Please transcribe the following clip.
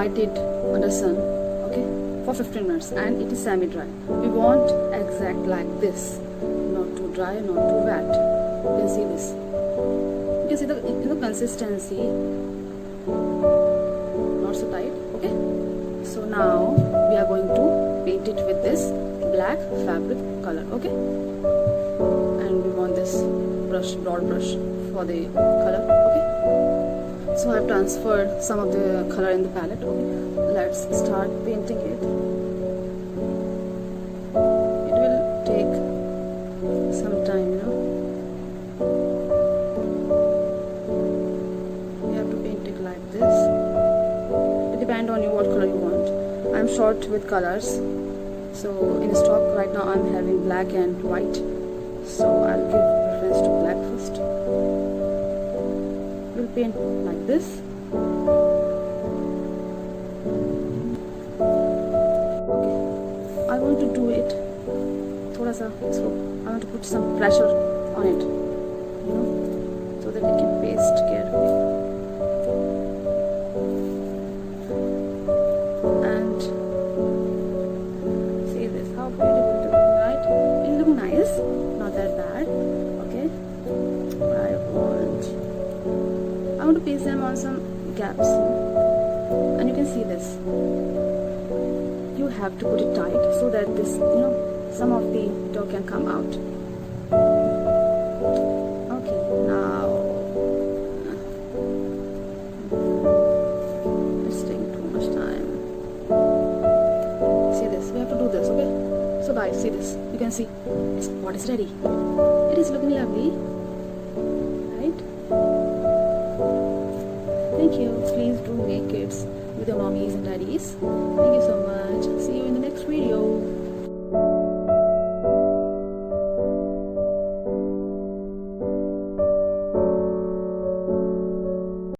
light it under sun, okay, for 15 minutes, and it is semi-dry. We want exact like this, not too dry, not too wet. You can see this. You can see the consistency, not so tight. Okay. So now we are going to paint it with this black fabric color. Okay. And we want this brush, broad brush, for the color. Okay. So I have transferred some of the color in the palette. Okay. Let's start painting it. It will take some time, you know. You have to paint it like this. It depends on you what color you want. I'm short with colors, so in stock right now I'm having black and white. So I'll give preference to black first. We'll paint like this. Okay. I want to do it thoda sa slow. I want to put some pressure on it, you know, so that it can paste carefully. And see this, how beautiful it looks, right? It looks nice, not that bad. Okay. I want to paste them on some gaps, and you can see this. You have to put it tight so that this, you know, some of the dough can come out. Okay, now it's taking too much time. See this, we have to do this. Okay, so guys, see this, you can see this pot is ready. It is looking lovely, right? Thank you. Please do make it with your mommies and daddies. Thank you so much. See you in the next video.